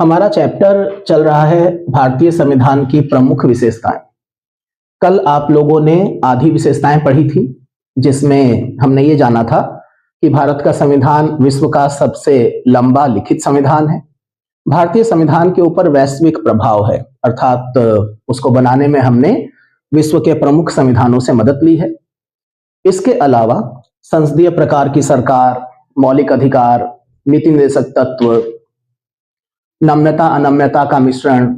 हमारा चैप्टर चल रहा है भारतीय संविधान की प्रमुख विशेषताएं। कल आप लोगों ने आधी विशेषताएं पढ़ी थी, जिसमें हमने ये जाना था कि भारत का संविधान विश्व का सबसे लंबा लिखित संविधान है। भारतीय संविधान के ऊपर वैश्विक प्रभाव है, अर्थात उसको बनाने में हमने विश्व के प्रमुख संविधानों से मदद ली है। इसके अलावा संसदीय प्रकार की सरकार, मौलिक अधिकार, नीति निर्देशक तत्व, नम्यता अनम्यता का मिश्रण,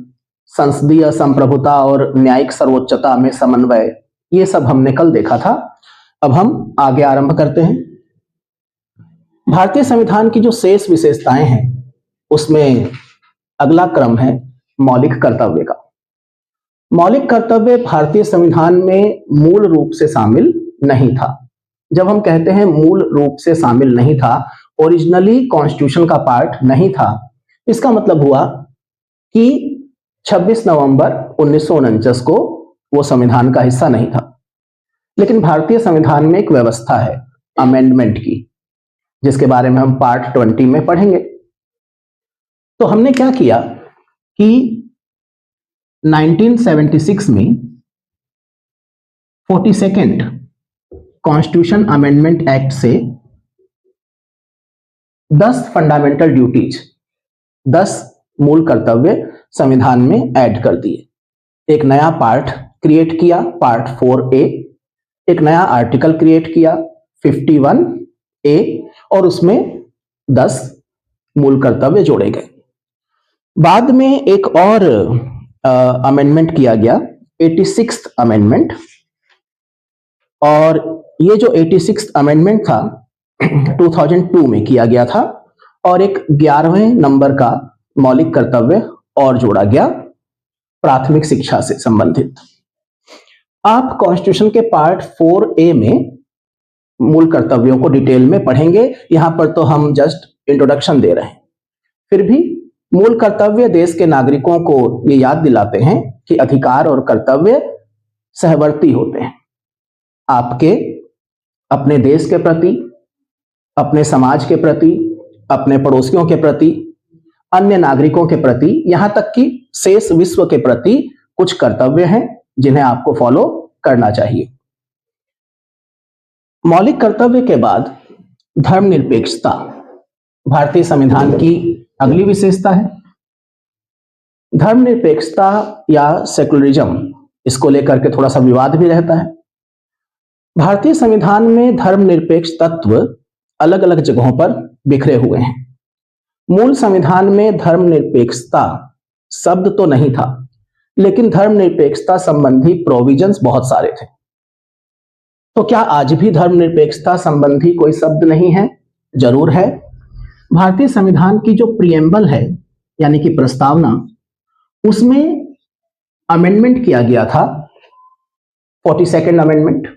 संसदीय संप्रभुता और न्यायिक सर्वोच्चता में समन्वय, ये सब हमने कल देखा था। अब हम आगे आरंभ करते हैं। भारतीय संविधान की जो शेष विशेषताएं हैं उसमें अगला क्रम है मौलिक कर्तव्य का। मौलिक कर्तव्य भारतीय संविधान में मूल रूप से शामिल नहीं था। जब हम कहते हैं मूल रूप से शामिल नहीं था, ओरिजिनली कॉन्स्टिट्यूशन का पार्ट नहीं था, इसका मतलब हुआ कि 26 नवंबर 1949 को वो संविधान का हिस्सा नहीं था। लेकिन भारतीय संविधान में एक व्यवस्था है अमेंडमेंट की, जिसके बारे में हम पार्ट 20 में पढ़ेंगे। तो हमने क्या किया कि 1976 में 42nd कॉन्स्टिट्यूशन अमेंडमेंट एक्ट से 10 फंडामेंटल ड्यूटीज, 10 मूल कर्तव्य संविधान में ऐड कर दिए। एक नया पार्ट क्रिएट किया, पार्ट 4A, एक नया आर्टिकल क्रिएट किया 51A, और उसमें 10 मूल कर्तव्य जोड़े गए। बाद में एक और अमेंडमेंट किया गया, 86th अमेंडमेंट, और ये जो 86th अमेंडमेंट था 2002 में किया गया था, और एक 11वें नंबर का मौलिक कर्तव्य और जोड़ा गया प्राथमिक शिक्षा से संबंधित। आप कॉन्स्टिट्यूशन के पार्ट 4A में मूल कर्तव्यों को डिटेल में पढ़ेंगे, यहां पर तो हम जस्ट इंट्रोडक्शन दे रहे हैं। फिर भी मूल कर्तव्य देश के नागरिकों को ये याद दिलाते हैं कि अधिकार और कर्तव्य सहवर्ती होते हैं। आपके अपने देश के प्रति, अपने समाज के प्रति, अपने पड़ोसियों के प्रति, अन्य नागरिकों के प्रति, यहां तक कि शेष विश्व के प्रति कुछ कर्तव्य हैं जिन्हें आपको फॉलो करना चाहिए। मौलिक कर्तव्य के बाद धर्मनिरपेक्षता भारतीय संविधान की अगली विशेषता है। धर्मनिरपेक्षता या सेकुलरिज्म, इसको लेकर के थोड़ा सा विवाद भी रहता है। भारतीय संविधान में धर्मनिरपेक्ष तत्व अलग अलग जगहों पर बिखरे हुए हैं। मूल संविधान में धर्मनिरपेक्षता शब्द तो नहीं था, लेकिन धर्मनिरपेक्षता संबंधी प्रोविजंस बहुत सारे थे। तो क्या आज भी धर्मनिरपेक्षता संबंधी कोई शब्द नहीं है? जरूर है। भारतीय संविधान की जो प्रीएम्बल है, यानी कि प्रस्तावना, उसमें अमेंडमेंट किया गया था 42nd अमेंडमेंट,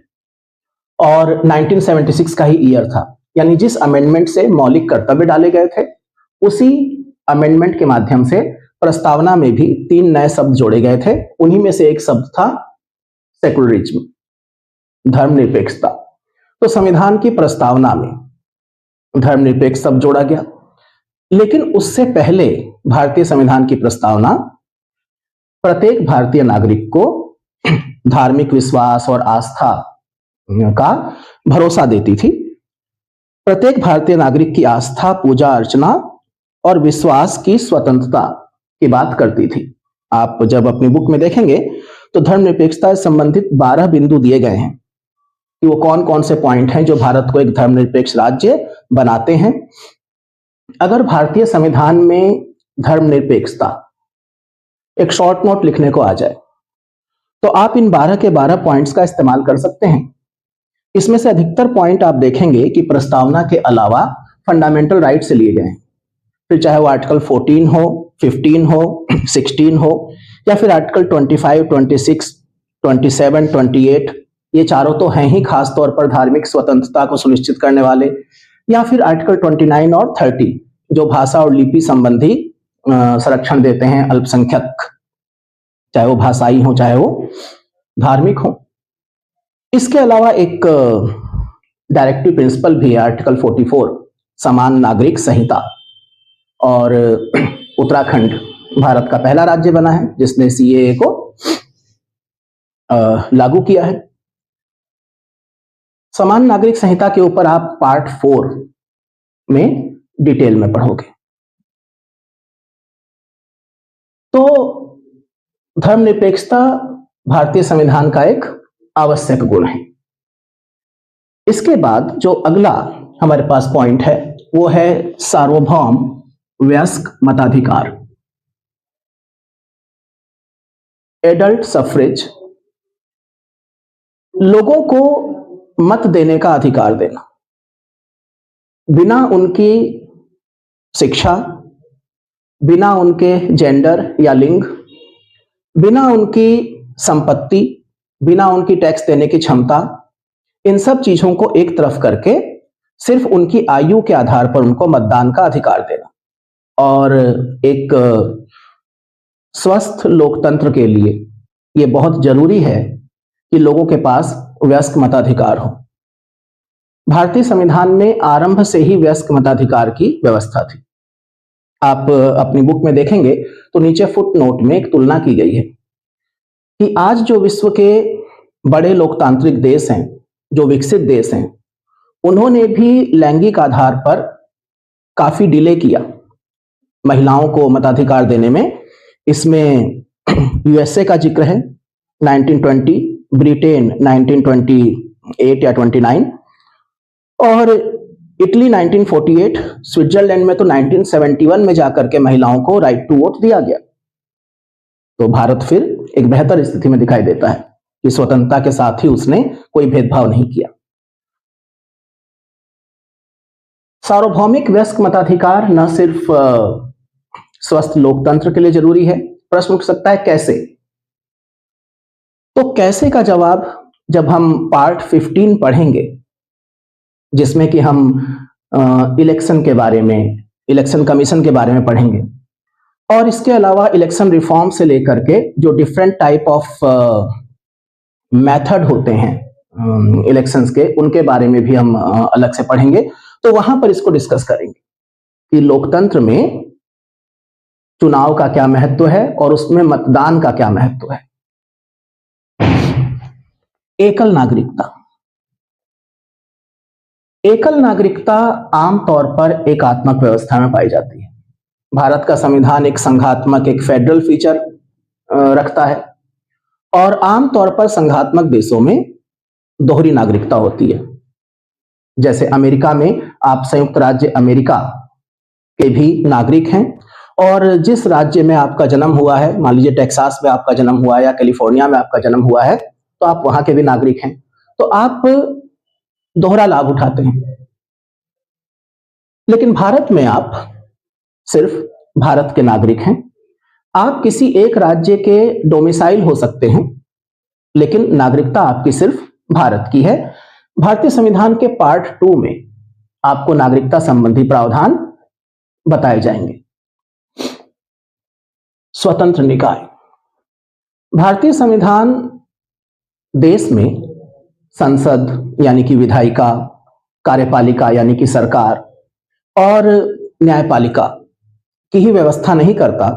और 1976 का ही ईयर था। यानी जिस अमेंडमेंट से मौलिक कर्तव्य डाले गए थे, उसी अमेंडमेंट के माध्यम से प्रस्तावना में भी 3 नए शब्द जोड़े गए थे। उन्हीं में से एक शब्द था सेकुलरिज्म, धर्मनिरपेक्षता। तो संविधान की प्रस्तावना में धर्मनिरपेक्ष शब्द जोड़ा गया। लेकिन उससे पहले भारतीय संविधान की प्रस्तावना प्रत्येक भारतीय नागरिक को धार्मिक विश्वास और आस्था का भरोसा देती थी। प्रत्येक भारतीय नागरिक की आस्था, पूजा अर्चना और विश्वास की स्वतंत्रता की बात करती थी। आप जब अपनी बुक में देखेंगे तो धर्मनिरपेक्षता से संबंधित 12 बिंदु दिए गए हैं कि वो कौन कौन से पॉइंट हैं जो भारत को एक धर्मनिरपेक्ष राज्य बनाते हैं। अगर भारतीय संविधान में धर्मनिरपेक्षता एक शॉर्ट नोट लिखने को आ जाए, तो आप इन 12 के 12 पॉइंट्स का इस्तेमाल कर सकते हैं। इसमें से अधिकतर पॉइंट आप देखेंगे कि प्रस्तावना के अलावा फंडामेंटल राइट से लिए गए हैं। फिर चाहे वो आर्टिकल 14 हो, 15 हो, 16 हो, या फिर आर्टिकल 25, 26, 27, 28, ये चारों तो हैं ही खास तौर पर धार्मिक स्वतंत्रता को सुनिश्चित करने वाले, या फिर आर्टिकल 29 और 30 जो भाषा और लिपि संबंधी संरक्षण देते हैं अल्पसंख्यक, चाहे वो भाषाई हो चाहे वो धार्मिक हो। इसके अलावा एक डायरेक्टिव प्रिंसिपल भी है, आर्टिकल 44 समान नागरिक संहिता, और उत्तराखंड भारत का पहला राज्य बना है जिसने सीएए को लागू किया है। समान नागरिक संहिता के ऊपर आप पार्ट 4 में डिटेल में पढ़ोगे। तो धर्मनिरपेक्षता भारतीय संविधान का एक आवश्यक गुण है। इसके बाद जो अगला हमारे पास पॉइंट है वो है सार्वभौम वयस्क मताधिकार, एडल्ट सफरेज। लोगों को मत देने का अधिकार देना, बिना उनकी शिक्षा, बिना उनके जेंडर या लिंग, बिना उनकी संपत्ति, बिना उनकी टैक्स देने की क्षमता, इन सब चीजों को एक तरफ करके सिर्फ उनकी आयु के आधार पर उनको मतदान का अधिकार देना। और एक स्वस्थ लोकतंत्र के लिए यह बहुत जरूरी है कि लोगों के पास वयस्क मताधिकार हो। भारतीय संविधान में आरंभ से ही वयस्क मताधिकार की व्यवस्था थी। आप अपनी बुक में देखेंगे तो नीचे फुटनोट में एक तुलना की गई है कि आज जो विश्व के बड़े लोकतांत्रिक देश हैं, जो विकसित देश हैं, उन्होंने भी लैंगिक आधार पर काफी डिले किया महिलाओं को मताधिकार देने में। इसमें यूएसए का जिक्र है 1920, ब्रिटेन 1928 या 29, और इटली 1948, स्विट्जरलैंड में तो 1971 में जाकर के महिलाओं को राइट टू वोट दिया गया। तो भारत फिर एक बेहतर स्थिति में दिखाई देता है कि स्वतंत्रता के साथ ही उसने कोई भेदभाव नहीं किया। सार्वभौमिक वयस्क मताधिकार न सिर्फ स्वस्थ लोकतंत्र के लिए जरूरी है। प्रश्न उठ सकता है कैसे? तो कैसे का जवाब जब हम पार्ट 15 पढ़ेंगे, जिसमें कि हम इलेक्शन के बारे में, इलेक्शन कमीशन के बारे में पढ़ेंगे, और इसके अलावा इलेक्शन रिफॉर्म से लेकर के जो डिफरेंट टाइप ऑफ मेथड होते हैं इलेक्शंस के, उनके बारे में भी हम अलग से पढ़ेंगे। तो वहां पर इसको डिस्कस करेंगे कि लोकतंत्र में चुनाव का क्या महत्व है और उसमें मतदान का क्या महत्व है। एकल नागरिकता। एकल नागरिकता आमतौर पर एकात्मक व्यवस्था में पाई जाती है। भारत का संविधान एक संघात्मक, एक फेडरल फीचर रखता है, और आमतौर पर संघात्मक देशों में दोहरी नागरिकता होती है। जैसे अमेरिका में आप संयुक्त राज्य अमेरिका के भी नागरिक हैं, और जिस राज्य में आपका जन्म हुआ है, मान लीजिए टेक्सास में आपका जन्म हुआ है या कैलिफोर्निया में आपका जन्म हुआ है, तो आप वहां के भी नागरिक हैं। तो आप दोहरा लाभ उठाते हैं। लेकिन भारत में आप सिर्फ भारत के नागरिक हैं। आप किसी एक राज्य के डोमिसाइल हो सकते हैं, लेकिन नागरिकता आपकी सिर्फ भारत की है। भारतीय संविधान के पार्ट 2 में आपको नागरिकता संबंधी प्रावधान बताए जाएंगे। स्वतंत्र निकाय। भारतीय संविधान देश में संसद यानी कि विधायिका, कार्यपालिका यानी कि सरकार, और न्यायपालिका की ही व्यवस्था नहीं करता।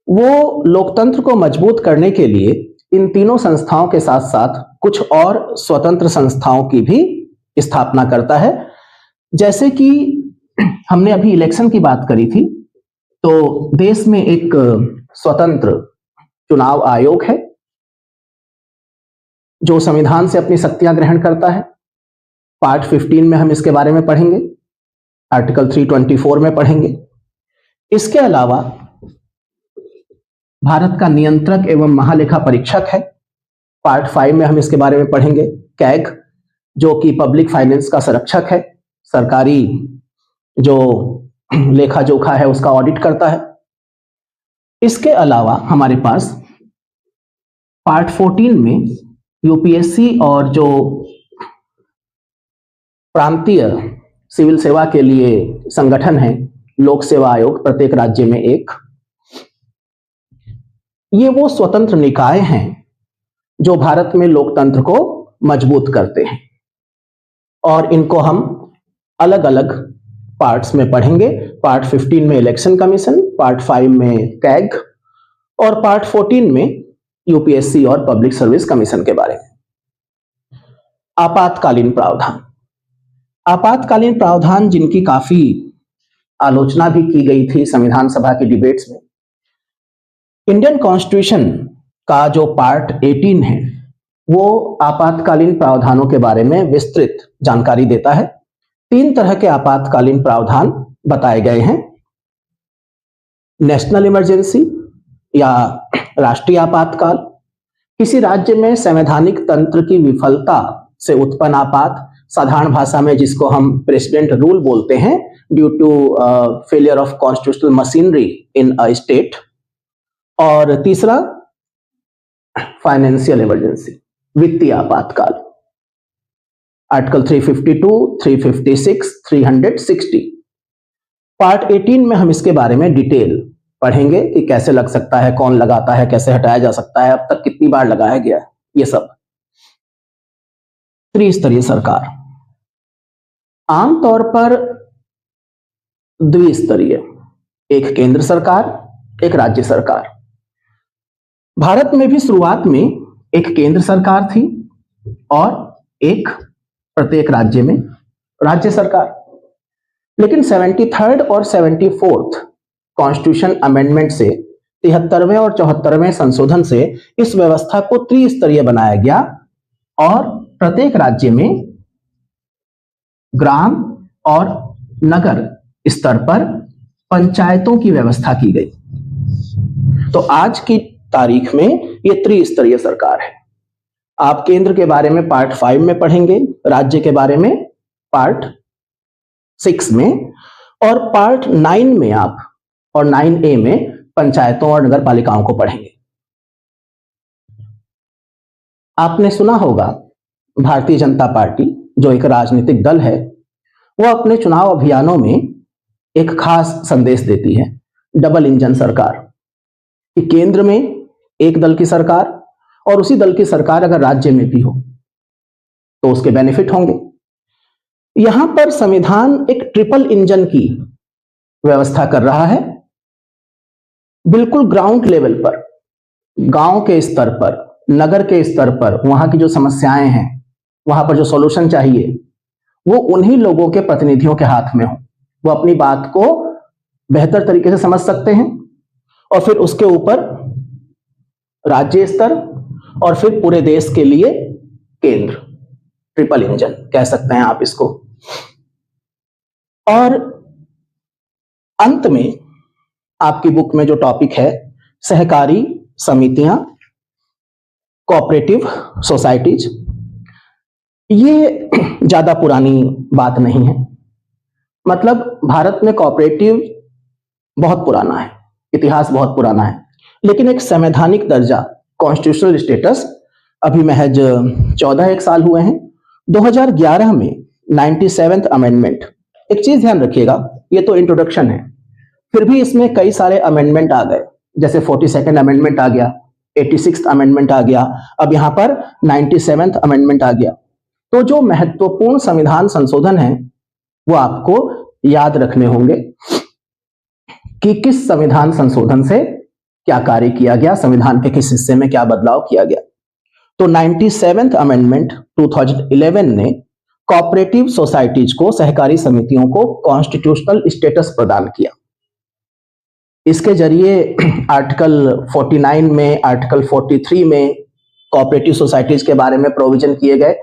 वो लोकतंत्र को मजबूत करने के लिए इन तीनों संस्थाओं के साथ साथ कुछ और स्वतंत्र संस्थाओं की भी स्थापना करता है। जैसे कि हमने अभी इलेक्शन की बात करी थी, तो देश में एक स्वतंत्र चुनाव आयोग है जो संविधान से अपनी शक्तियां ग्रहण करता है। पार्ट 15 में हम इसके बारे में पढ़ेंगे, आर्टिकल 324 में पढ़ेंगे। इसके अलावा भारत का नियंत्रक एवं महालेखा परीक्षक है। पार्ट 5 में हम इसके बारे में पढ़ेंगे। कैग, जो कि पब्लिक फाइनेंस का संरक्षक है, सरकारी जो लेखा जोखा है उसका ऑडिट करता है। इसके अलावा हमारे पास पार्ट 14 में यूपीएससी और जो प्रांतीय सिविल सेवा के लिए संगठन है, लोक सेवा आयोग, प्रत्येक राज्य में एक, ये वो स्वतंत्र निकाय हैं जो भारत में लोकतंत्र को मजबूत करते हैं, और इनको हम अलग अलग पार्ट्स में पढ़ेंगे। पार्ट 15 में इलेक्शन कमीशन, पार्ट 5 में कैग और पार्ट 14 में यूपीएससी और पब्लिक सर्विस कमीशन के बारे में। आपातकालीन प्रावधान। आपातकालीन प्रावधान जिनकी काफी आलोचना भी की गई थी संविधान सभा की डिबेट्स में। इंडियन कॉन्स्टिट्यूशन का जो पार्ट 18 है वो आपातकालीन प्रावधानों के बारे में विस्तृत जानकारी देता है। 3 तरह के आपातकालीन प्रावधान बताए गए हैं। नेशनल इमरजेंसी या राष्ट्रीय आपातकाल, किसी राज्य में संवैधानिक तंत्र की विफलता से उत्पन्न आपात, साधारण भाषा में जिसको हम प्रेसिडेंट रूल बोलते हैं, due to failure of constitutional machinery in a state. और तीसरा फाइनेंशियल इमरजेंसी, वित्तीय आपातकाल, आर्टिकल 352, 356, 360। पार्ट 18 में हम इसके बारे में डिटेल पढ़ेंगे कि कैसे लग सकता है, कौन लगाता है, कैसे हटाया जा सकता है, अब तक कितनी बार लगाया गया है, ये सब। त्रिस्तरीय सरकार, आमतौर पर द्विस्तरीय, एक केंद्र सरकार, एक राज्य सरकार। भारत में भी शुरुआत में एक केंद्र सरकार थी और एक प्रत्येक राज्य में राज्य सरकार। लेकिन 73rd और 74th कॉन्स्टिट्यूशन अमेंडमेंट से 73वें और 74वें संशोधन से इस व्यवस्था को त्रिस्तरीय बनाया गया और प्रत्येक राज्य में ग्राम और नगर स्तर पर पंचायतों की व्यवस्था की गई। तो आज की तारीख में ये त्रिस्तरीय सरकार है। आप केंद्र के बारे में पार्ट 5 में पढ़ेंगे, राज्य के बारे में पार्ट 6 में, और पार्ट 9 में आप और 9A में पंचायतों और नगर पालिकाओं को पढ़ेंगे। आपने सुना होगा भारतीय जनता पार्टी जो एक राजनीतिक दल है वो अपने चुनाव अभियानों में एक खास संदेश देती है, डबल इंजन सरकार, कि केंद्र में एक दल की सरकार और उसी दल की सरकार अगर राज्य में भी हो तो उसके बेनिफिट होंगे। यहां पर संविधान एक ट्रिपल इंजन की व्यवस्था कर रहा है, बिल्कुल ग्राउंड लेवल पर, गांव के स्तर पर, नगर के स्तर पर, वहां की जो समस्याएं हैं, वहां पर जो सॉल्यूशन चाहिए वो उन्हीं लोगों के प्रतिनिधियों के हाथ में हो। वो अपनी बात को बेहतर तरीके से समझ सकते हैं और फिर उसके ऊपर राज्य स्तर और फिर पूरे देश के लिए केंद्र, ट्रिपल इंजन कह सकते हैं आप इसको। और अंत में आपकी बुक में जो टॉपिक है सहकारी समितियां, कोऑपरेटिव सोसाइटीज, ये ज्यादा पुरानी बात नहीं है। मतलब भारत में कोऑपरेटिव बहुत पुराना है, इतिहास बहुत पुराना है, लेकिन एक संवैधानिक दर्जा, कॉन्स्टिट्यूशनल स्टेटस अभी महज 14 साल हुए हैं। 2011 में 97th अमेंडमेंट, एक चीज ध्यान रखिएगा, ये तो इंट्रोडक्शन है, फिर भी इसमें कई सारे अमेंडमेंट आ गए, जैसे 42nd अमेंडमेंट आ गया, 86th अमेंडमेंट आ गया, अब यहां पर 97th अमेंडमेंट आ गया। तो जो महत्वपूर्ण संविधान संशोधन है वो आपको याद रखने होंगे कि किस संविधान संशोधन से क्या कार्य किया गया, संविधान के किस हिस्से में क्या बदलाव किया गया। तो 97th अमेंडमेंट 2011 ने कोऑपरेटिव सोसाइटीज को, सहकारी समितियों को कॉन्स्टिट्यूशनल स्टेटस प्रदान किया। इसके जरिए आर्टिकल 49 में, आर्टिकल 43 में कोऑपरेटिव सोसाइटीज के बारे में प्रोविजन किए गए।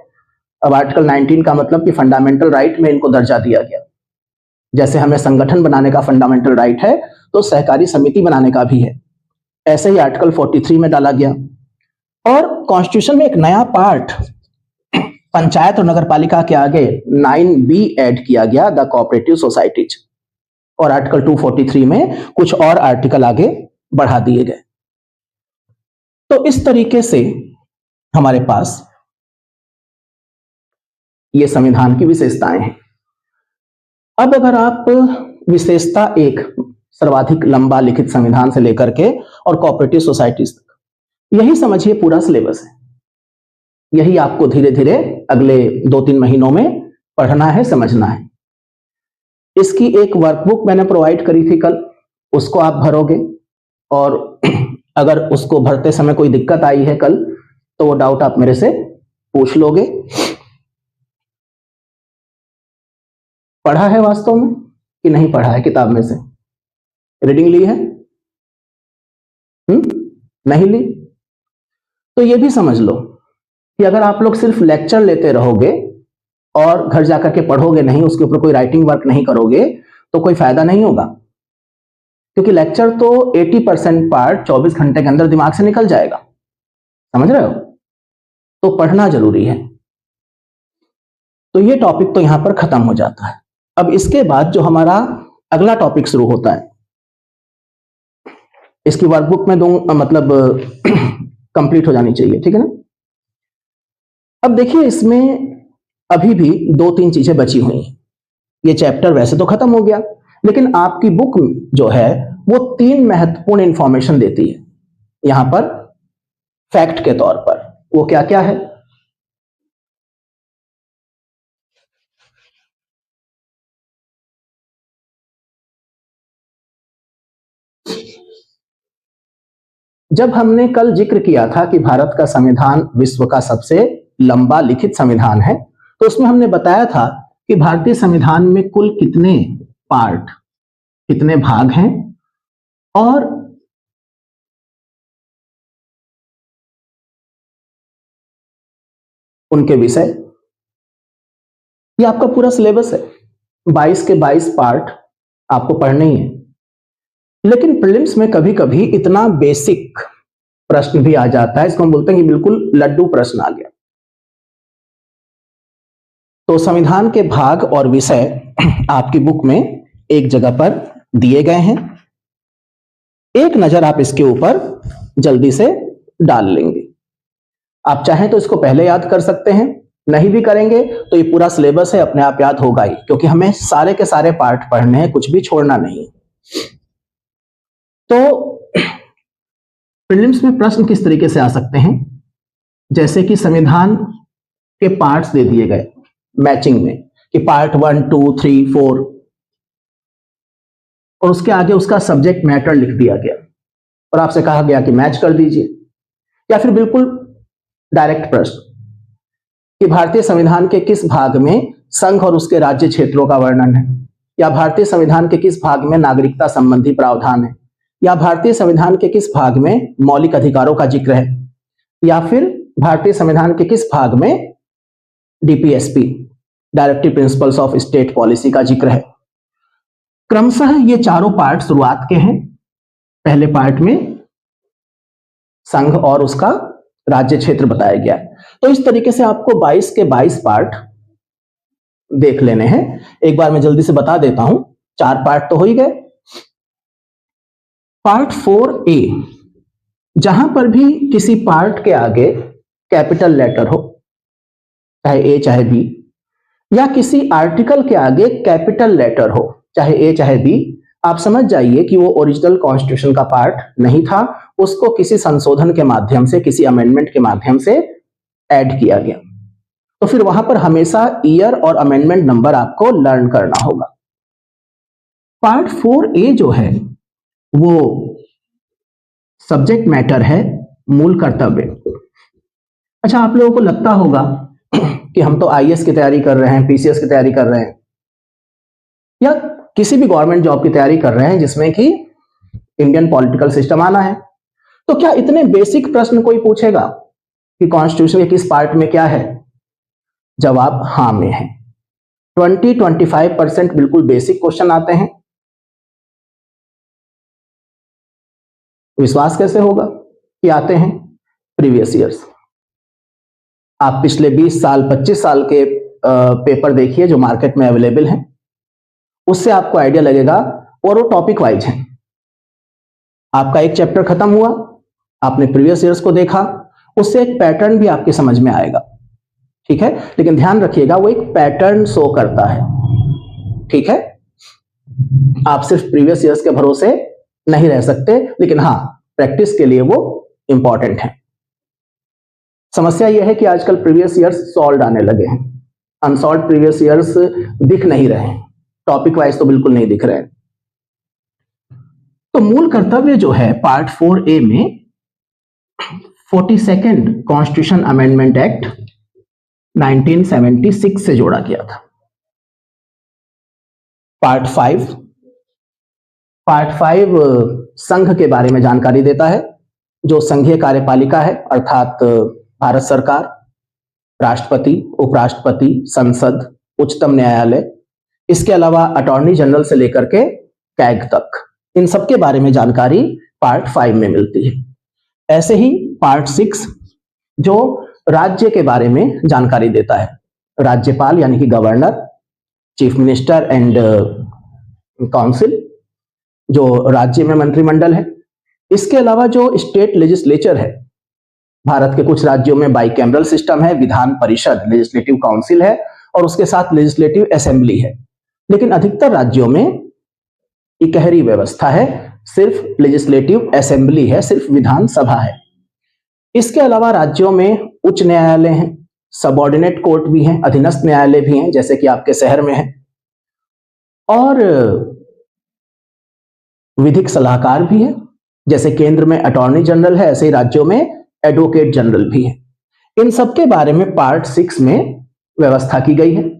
अब आर्टिकल 19 का मतलब कि फंडामेंटल राइट में इनको दर्जा दिया गया। जैसे हमें संगठन बनाने का फंडामेंटल राइट है तो सहकारी समिति बनाने का भी है, ऐसे ही आर्टिकल 43 में डाला गया। और कॉन्स्टिट्यूशन में एक नया पार्ट पंचायत और नगर पालिका के आगे 9B ऐड किया गया, द कोऑपरेटिव सोसाइटीज, और आर्टिकल 243 में कुछ और आर्टिकल आगे बढ़ा दिए गए। तो इस तरीके से हमारे पास ये संविधान की विशेषताएं हैं। अब अगर आप विशेषता एक, सर्वाधिक लंबा लिखित संविधान से लेकर के और कोऑपरेटिव सोसाइटीज तक, यही समझिए पूरा सिलेबस है। यही आपको धीरे धीरे अगले 2-3 महीनों में पढ़ना है, समझना है। इसकी एक वर्कबुक मैंने प्रोवाइड करी थी कल, उसको आप भरोगे और अगर उसको भरते समय कोई दिक्कत आई है कल तो वो डाउट आप मेरे से पूछ लोगे। पढ़ा है वास्तव में कि नहीं पढ़ा है? किताब में से रीडिंग ली है? नहीं ली? तो ये भी समझ लो कि अगर आप लोग सिर्फ लेक्चर लेते रहोगे और घर जाकर के पढ़ोगे नहीं, उसके ऊपर कोई राइटिंग वर्क नहीं करोगे तो कोई फायदा नहीं होगा, क्योंकि लेक्चर तो 80% पार्ट 24 घंटे के अंदर दिमाग से निकल जाएगा। समझ रहे हो? तो पढ़ना जरूरी है। तो ये टॉपिक तो यहां पर खत्म हो जाता है। अब इसके बाद जो हमारा अगला टॉपिक शुरू होता है, इसकी वर्कबुक में दूं, मतलब कंप्लीट हो जानी चाहिए, ठीक है ना। अब देखिए इसमें अभी भी 2-3 चीजें बची हुई हैं। ये चैप्टर वैसे तो खत्म हो गया, लेकिन आपकी बुक जो है वो 3 महत्वपूर्ण इंफॉर्मेशन देती है यहां पर फैक्ट के तौर पर। वो क्या क्या है? जब हमने कल जिक्र किया था कि भारत का संविधान विश्व का सबसे लंबा लिखित संविधान है, तो उसमें हमने बताया था कि भारतीय संविधान में कुल कितने पार्ट, कितने भाग हैं और उनके विषय। ये आपका पूरा सिलेबस है, 22 के 22 पार्ट आपको पढ़ने ही है। लेकिन प्रीलिम्स में कभी कभी इतना बेसिक प्रश्न भी आ जाता है, इसको हम बोलते हैं कि बिल्कुल लड्डू प्रश्न आ गया। तो संविधान के भाग और विषय आपकी बुक में एक जगह पर दिए गए हैं, एक नजर आप इसके ऊपर जल्दी से डाल लेंगे। आप चाहें तो इसको पहले याद कर सकते हैं, नहीं भी करेंगे तो ये पूरा सिलेबस है, अपने आप याद होगा ही, क्योंकि हमें सारे के सारे पार्ट पढ़ने हैं, कुछ भी छोड़ना नहीं। तो प्रीलिम्स में प्रश्न किस तरीके से आ सकते हैं, जैसे कि संविधान के पार्ट्स दे दिए गए मैचिंग में कि पार्ट 1, 2, 3, 4 और उसके आगे उसका सब्जेक्ट मैटर लिख दिया गया और आपसे कहा गया कि मैच कर दीजिए। या फिर बिल्कुल डायरेक्ट प्रश्न कि भारतीय संविधान के किस भाग में संघ और उसके राज्य क्षेत्रों का वर्णन है, या भारतीय संविधान के किस भाग में नागरिकता संबंधी प्रावधान है, या भारतीय संविधान के किस भाग में मौलिक अधिकारों का जिक्र है, या फिर भारतीय संविधान के किस भाग में DPSP directive principles of state policy का जिक्र है। क्रमशः ये चारों पार्ट शुरुआत के हैं। पहले पार्ट में संघ और उसका राज्य क्षेत्र बताया गया है। तो इस तरीके से आपको 22 के 22 पार्ट देख लेने हैं। एक बार मैं जल्दी से बता देता हूं, 4 पार्ट तो हो ही गए। पार्ट 4A, जहां पर भी किसी पार्ट के आगे कैपिटल लेटर हो, चाहे ए चाहे बी, या किसी आर्टिकल के आगे कैपिटल लेटर हो, चाहे ए चाहे बी, आप समझ जाइए कि वो ओरिजिनल कॉन्स्टिट्यूशन का पार्ट नहीं था, उसको किसी संशोधन के माध्यम से, किसी अमेंडमेंट के माध्यम से ऐड किया गया। तो फिर वहां पर हमेशा ईयर और अमेंडमेंट नंबर आपको लर्न करना होगा। पार्ट 4A जो है वो सब्जेक्ट मैटर है, मूल कर्तव्य। अच्छा, आप लोगों को लगता होगा कि हम तो आईएएस की तैयारी कर रहे हैं, पीसीएस की तैयारी कर रहे हैं, या किसी भी गवर्नमेंट जॉब की तैयारी कर रहे हैं जिसमें कि इंडियन पॉलिटिकल सिस्टम आना है, तो क्या इतने बेसिक प्रश्न कोई पूछेगा कि कॉन्स्टिट्यूशन के किस पार्ट में क्या है? जवाब हां में है। 20-25% बिल्कुल बेसिक क्वेश्चन आते हैं। विश्वास कैसे होगा कि आते हैं? प्रीवियस ईयर्स, आप पिछले 20 साल 25 साल के पेपर देखिए जो मार्केट में अवेलेबल हैं, उससे आपको आइडिया लगेगा, और वो टॉपिक वाइज है। आपका एक चैप्टर खत्म हुआ, आपने प्रीवियस ईयर्स को देखा, उससे एक पैटर्न भी आपके समझ में आएगा, ठीक है। लेकिन ध्यान रखिएगा वो एक पैटर्न शो करता है, ठीक है। आप सिर्फ प्रीवियस ईयर्स के भरोसे नहीं रह सकते, लेकिन हाँ, प्रैक्टिस के लिए वो इंपॉर्टेंट है। समस्या यह है कि आजकल प्रीवियस ईयर्स सॉल्व आने लगे हैं, अनसॉल्व प्रीवियस ईयर्स दिख नहीं रहे हैं। टॉपिक वाइज तो बिल्कुल नहीं दिख रहे हैं। तो मूल कर्तव्य जो है पार्ट 4A में 42nd कॉन्स्टिट्यूशन अमेंडमेंट एक्ट 1976 से जोड़ा गया था। पार्ट 5 संघ के बारे में जानकारी देता है, जो संघीय कार्यपालिका है अर्थात भारत सरकार, राष्ट्रपति, उपराष्ट्रपति, संसद, उच्चतम न्यायालय, इसके अलावा अटॉर्नी जनरल से लेकर के कैग तक, इन सब के बारे में जानकारी पार्ट 5 में मिलती है। ऐसे ही पार्ट 6 जो राज्य के बारे में जानकारी देता है, राज्यपाल यानी कि governor, chief minister and council, जो राज्य में मंत्रिमंडल है। इसके अलावा जो स्टेट लेजिस्लेचर है, भारत के कुछ राज्यों में बाइकैमरल सिस्टम है, विधान परिषद लेजिस्लेटिव काउंसिल है और उसके साथ लेजिस्लेटिव असेंबली है। लेकिन अधिकतर राज्यों में इकहरी व्यवस्था है, सिर्फ लेजिस्लेटिव असेंबली है, सिर्फ विधानसभा है। इसके अलावा राज्यों में उच्च न्यायालय हैं, सबऑर्डिनेट कोर्ट भी हैं, अधीनस्थ न्यायालय भी हैं, जैसे कि आपके शहर में है, और विधिक सलाहकार भी है, जैसे केंद्र में अटॉर्नी जनरल है, ऐसे ही राज्यों में एडवोकेट जनरल भी है। इन सब के बारे में पार्ट 6 में व्यवस्था की गई है।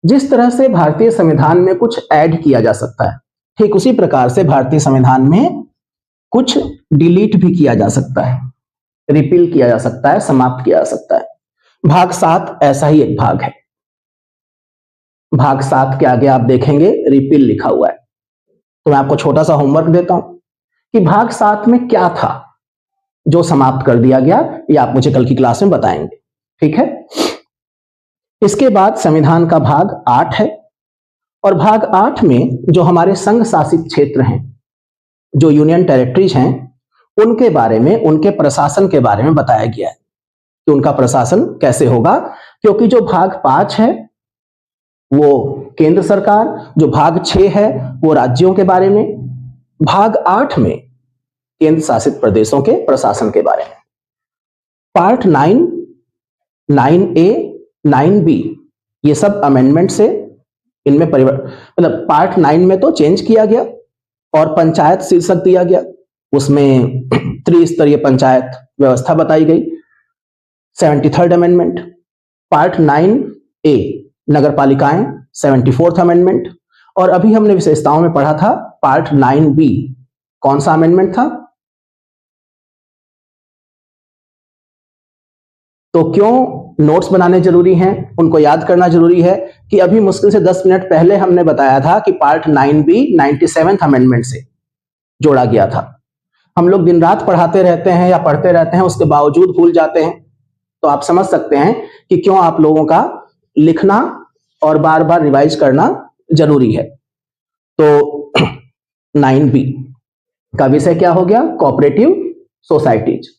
जिस तरह से भारतीय संविधान में कुछ ऐड किया जा सकता है, ठीक उसी प्रकार से भारतीय संविधान में कुछ डिलीट भी किया जा सकता है, रिपील किया जा सकता है, समाप्त किया जा सकता है। भाग 7 ऐसा ही एक भाग है। भाग 7 के आगे आप देखेंगे रिपील लिखा हुआ है। तो मैं आपको छोटा सा होमवर्क देता हूं कि भाग 7 में क्या था जो समाप्त कर दिया गया, ये आप मुझे कल की क्लास में बताएंगे, ठीक है। इसके बाद संविधान का भाग 8 है, और भाग 8 में जो हमारे संघ शासित क्षेत्र हैं, जो यूनियन टेरिटरीज हैं, उनके बारे में, उनके प्रशासन के बारे में बताया गया है कि उनका प्रशासन कैसे होगा। क्योंकि जो भाग 5 है वो केंद्र सरकार, जो भाग 6 है वो राज्यों के बारे में, भाग 8 में केंद्र शासित प्रदेशों के प्रशासन के बारे में। पार्ट 9, 9A, 9B ये सब अमेंडमेंट से इनमें परिवर्तन, मतलब पार्ट 9 में तो चेंज किया गया और पंचायत शीर्षक दिया गया, उसमें त्रिस्तरीय पंचायत व्यवस्था बताई गई, 73rd अमेंडमेंट। पार्ट 9A नगर पालिकाएं, 74th अमेंडमेंट। और अभी हमने विशेषताओं में पढ़ा था पार्ट 9B, कौन सा अमेंडमेंट था? तो क्यों नोट्स बनाने जरूरी हैं, उनको याद करना जरूरी है कि अभी मुश्किल से 10 मिनट पहले हमने बताया था कि पार्ट 9B 97th अमेंडमेंट से जोड़ा गया था। हम लोग दिन रात पढ़ाते रहते हैं या पढ़ते रहते हैं, उसके बावजूद भूल जाते हैं। तो आप समझ सकते हैं कि क्यों आप लोगों का लिखना और बार बार रिवाइज करना जरूरी है। तो 9B का विषय क्या हो गया? Cooperative societies.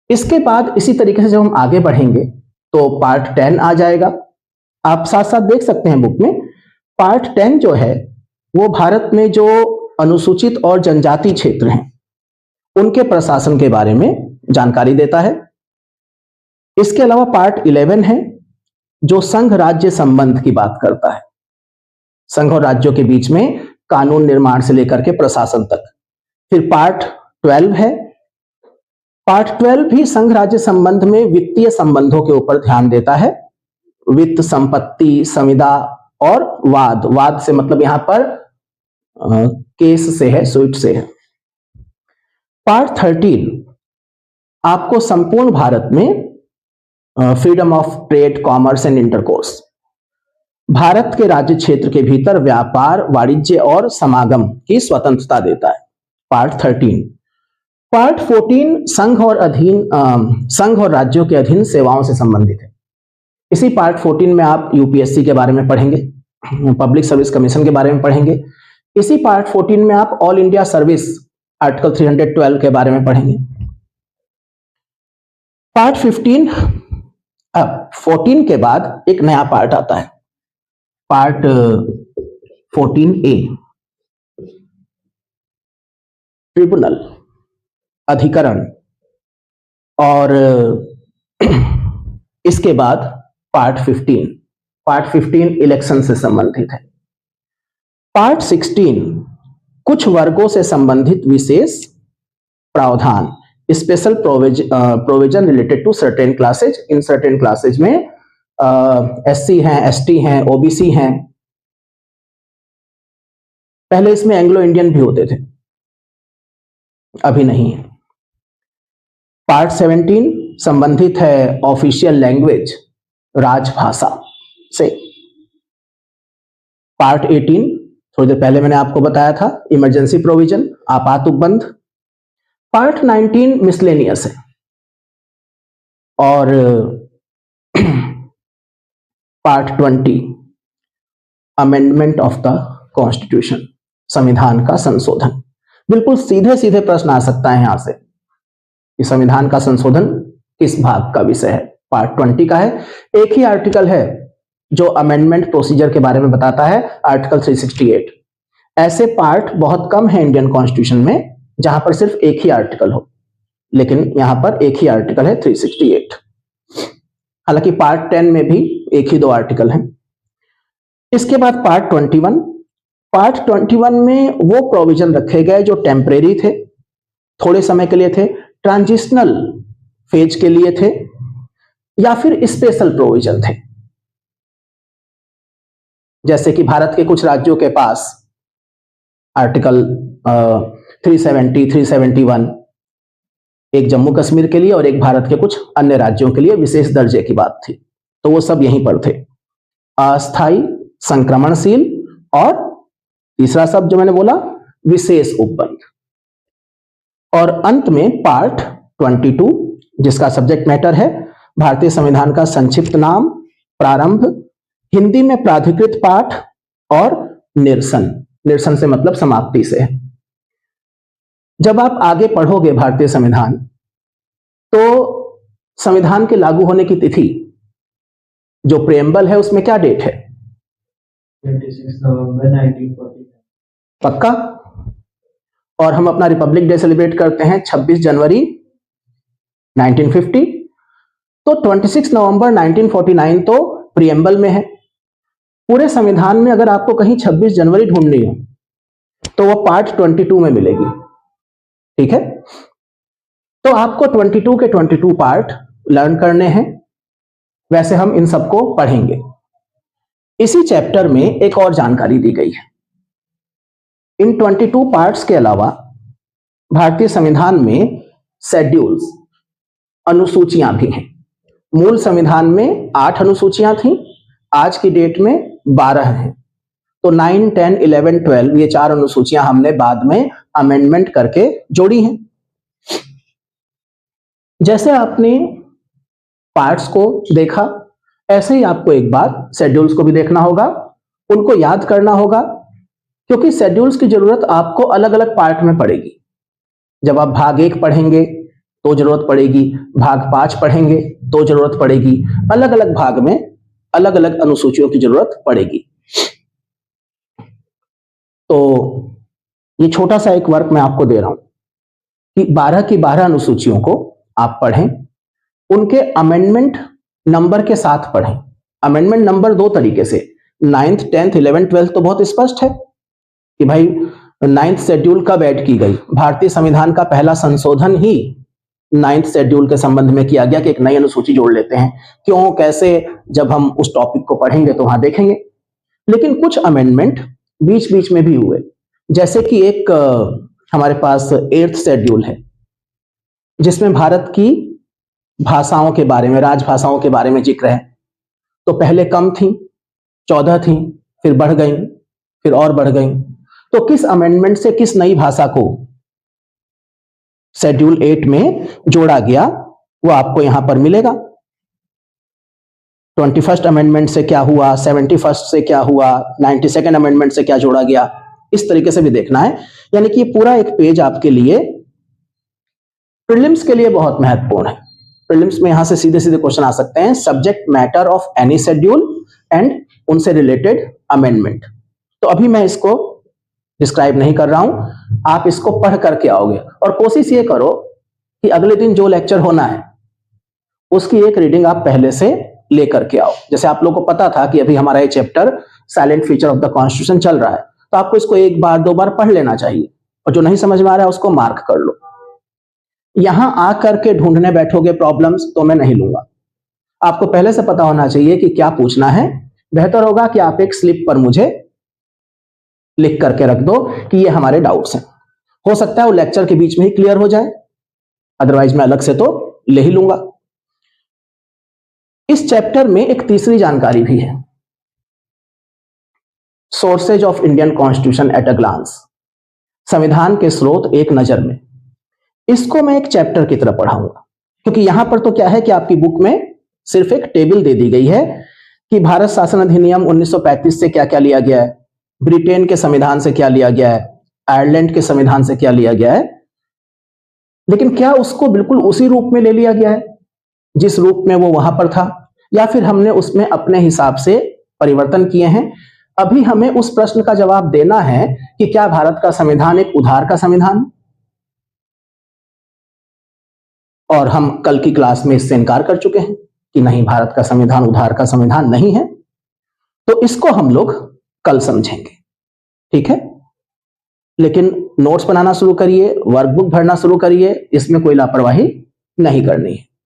इसके बाद इसी तरीके से जब हम आगे बढ़ेंगे तो पार्ट 10 आ जाएगा। आप साथ साथ देख सकते हैं बुक में, पार्ट 10 जो है वो भारत में जो अनुसूचित और जनजाति क्षेत्र हैं उनके प्रशासन के बारे में जानकारी देता है। इसके अलावा पार्ट 11 है जो संघ राज्य संबंध की बात करता है, संघ और राज्यों के बीच में कानून निर्माण से लेकर के प्रशासन तक। फिर पार्ट 12 है। पार्ट 12 भी संघ राज्य संबंध में वित्तीय संबंधों के ऊपर ध्यान देता है, वित्त, संपत्ति, संविदा और वाद। वाद से मतलब यहां पर केस से है, सूट से है। पार्ट 13 आपको संपूर्ण भारत में freedom of trade, commerce and intercourse, Bharat के राज्य क्षेत्र के भीतर व्यापार, वाणिज्य और समागम की स्वतंत्रता देता है, पार्ट 13। पार्ट 14 संघ और राज्यों के अधीन सेवाओं से संबंधित है। इसी पार्ट 14 में आप यूपीएससी के बारे में पढ़ेंगे, पब्लिक सर्विस कमीशन के बारे में पढ़ेंगे। इसी पार्ट 14 में आप ऑल इंडिया सर्विस आर्टिकल 312 के बारे में पढ़ेंगे। पार्ट 14 के बाद एक नया पार्ट आता है, पार्ट 14A, ट्रिब्यूनल, अधिकरण। और इसके बाद पार्ट 15 पार्ट 15 इलेक्शन से संबंधित है। पार्ट 16 कुछ वर्गों से संबंधित विशेष प्रावधान, special provision related to certain classes. इन सर्टेन क्लासेज में एससी हैं, एसटी हैं, ओबीसी हैं। पहले इसमें एंग्लो इंडियन भी होते थे, अभी नहीं है। पार्ट 17 संबंधित है ऑफिशियल लैंग्वेज, राजभाषा से। पार्ट 18 थोड़ी देर पहले मैंने आपको बताया था, इमरजेंसी प्रोविजन, आपात उपबंध। पार्ट 19 मिसलेनियस है। और part 20 amendment of the constitution, संविधान का संशोधन। बिल्कुल सीधे सीधे प्रश्न आ सकता है यहां से कि संविधान का संशोधन किस भाग का विषय है। पार्ट 20 का है। एक ही आर्टिकल है जो अमेंडमेंट प्रोसीजर के बारे में बताता है, आर्टिकल 368। ऐसे पार्ट बहुत कम है इंडियन कॉन्स्टिट्यूशन में जहां पर सिर्फ एक ही आर्टिकल हो, लेकिन यहां पर एक ही आर्टिकल है 368। हालांकि पार्ट 10 में भी एक ही दो आर्टिकल हैं। इसके बाद पार्ट 21। पार्ट 21 में वो प्रोविजन रखे गए जो टेम्परेरी थे, थोड़े समय के लिए थे, ट्रांजिशनल फेज के लिए थे, या फिर स्पेशल प्रोविजन थे। जैसे कि भारत के कुछ राज्यों के पास आर्टिकल 370, 371 एक जम्मू कश्मीर के लिए और एक भारत के कुछ अन्य राज्यों के लिए विशेष दर्जे की बात थी, तो वो सब यहीं पर थे। अस्थायी, संक्रमणशील और तीसरा शब्द जो मैंने बोला विशेष उपबंध। और अंत में पार्ट 22 जिसका सब्जेक्ट मैटर है भारतीय संविधान का संक्षिप्त नाम, प्रारंभ, हिंदी में प्राधिकृत पाठ और निरसन। निरसन से मतलब समाप्ति से। जब आप आगे पढ़ोगे भारतीय संविधान तो संविधान के लागू होने की तिथि जो प्रेम्बल है उसमें क्या डेट है? 26 नवंबर 1949। पक्का? और हम अपना रिपब्लिक डे सेलिब्रेट करते हैं 26 जनवरी 1950। तो 26 नवंबर 1949 तो प्रियम्बल में है। पूरे संविधान में अगर आपको कहीं 26 जनवरी ढूंढनी हो तो वो पार्ट 22 में मिलेगी। ठीक है, तो आपको 22 के 22 पार्ट लर्न करने हैं। वैसे हम इन सबको पढ़ेंगे। इसी चैप्टर में एक और जानकारी दी गई है। इन 22 पार्ट्स के अलावा भारतीय संविधान में शेड्यूल्स, अनुसूचियां भी हैं। मूल संविधान में 8 अनुसूचियां थीं, आज की डेट में 12 हैं। तो 9, 10, 11, 12 ये 4 अनुसूचियां हमने बाद में अमेंडमेंट करके जोड़ी हैं। जैसे आपने पार्ट्स को देखा ऐसे ही आपको एक बार शेड्यूल्स को भी देखना होगा, उनको याद करना होगा, क्योंकि शेड्यूल्स की जरूरत आपको अलग अलग पार्ट में पड़ेगी। जब आप भाग 1 पढ़ेंगे तो जरूरत पड़ेगी, भाग 5 पढ़ेंगे तो जरूरत पड़ेगी, अलग अलग भाग में अलग अलग अनुसूचियों की जरूरत पड़ेगी। तो ये छोटा सा एक वर्क मैं आपको दे रहा हूं कि 12 की 12 अनुसूचियों को आप पढ़ें, उनके अमेंडमेंट नंबर के साथ पढ़ें। अमेंडमेंट नंबर 2 तरीके से, 9th, 10th, 11th, 12th तो बहुत स्पष्ट है कि भाई 9th शेड्यूल कब ऐड की गई। भारतीय संविधान का पहला संशोधन ही 9th शेड्यूल के संबंध में किया गया कि एक नई अनुसूची जोड़ लेते हैं। क्यों, कैसे, जब हम उस टॉपिक को पढ़ेंगे तो वहां देखेंगे। लेकिन कुछ अमेंडमेंट बीच बीच में भी हुए, जैसे कि एक हमारे पास 8th शेड्यूल है जिसमें भारत की भाषाओं के बारे में, राजभाषाओं के बारे में जिक्र है। तो पहले कम थी, 14 थी, फिर बढ़ गई, फिर और बढ़ गई। तो किस अमेंडमेंट से किस नई भाषा को शेड्यूल 8 में जोड़ा गया वो आपको यहां पर मिलेगा। 21st अमेंडमेंट से क्या हुआ, 71st से क्या हुआ, 92nd अमेंडमेंट से क्या जोड़ा गया, इस तरीके से भी देखना है। यानी कि पूरा एक पेज आपके लिए प्रीलिम्स के लिए बहुत महत्वपूर्ण है। प्रीलिम्स में यहां से सीधे सीधे क्वेश्चन आ सकते हैं, subject matter of any schedule and उनसे रिलेटेड अमेंडमेंट। तो अभी मैं इसको डिस्क्राइब नहीं कर रहा हूं, आप इसको पढ़ करके आओगे और कोशिश ये करो कि अगले दिन जो लेक्चर होना है उसकी एक रीडिंग आप पहले से लेकर के आओ। जैसे आप लोगों को पता था कि अभी हमारा ये chapter silent feature of the constitution चल रहा है, तो आपको इसको एक बार दो बार पढ़ लेना चाहिए, और जो नहीं समझ में आ रहा है उसको मार्क कर लो। यहां आकर के ढूंढने बैठोगे प्रॉब्लम्स तो मैं नहीं लूंगा। आपको पहले से पता होना चाहिए कि क्या पूछना है। बेहतर होगा कि आप एक स्लिप पर मुझे लिख करके रख दो कि ये हमारे डाउट्स हैं। हो सकता है वो लेक्चर के बीच में ही क्लियर हो जाए, अदरवाइज मैं अलग से तो ले ही लूंगा। इस चैप्टर में एक तीसरी जानकारी भी है, sources of Indian constitution at a glance, संविधान के स्रोत एक नजर में। इसको मैं एक चैप्टर की तरह पढ़ाऊंगा, क्योंकि यहां पर तो क्या है कि आपकी बुक में सिर्फ एक टेबल दे दी गई है कि भारत शासन अधिनियम 1935 से क्या क्या लिया गया है, ब्रिटेन के संविधान से क्या लिया गया है, आयरलैंड के संविधान से क्या लिया गया है। लेकिन क्या उसको बिल्कुल उसी रूप में ले लिया गया है जिस रूप में वो वहां पर था, या फिर हमने उसमें अपने हिसाब से परिवर्तन किए हैं? अभी हमें उस प्रश्न का जवाब देना है कि क्या भारत का संविधान एक उधार का संविधान, और हम कल की क्लास में इससे इनकार कर चुके हैं कि नहीं, भारत का संविधान उधार का संविधान नहीं है। तो इसको हम लोग कल समझेंगे, ठीक है? लेकिन नोट्स बनाना शुरू करिए, वर्कबुक भरना शुरू करिए, इसमें कोई लापरवाही नहीं करनी है।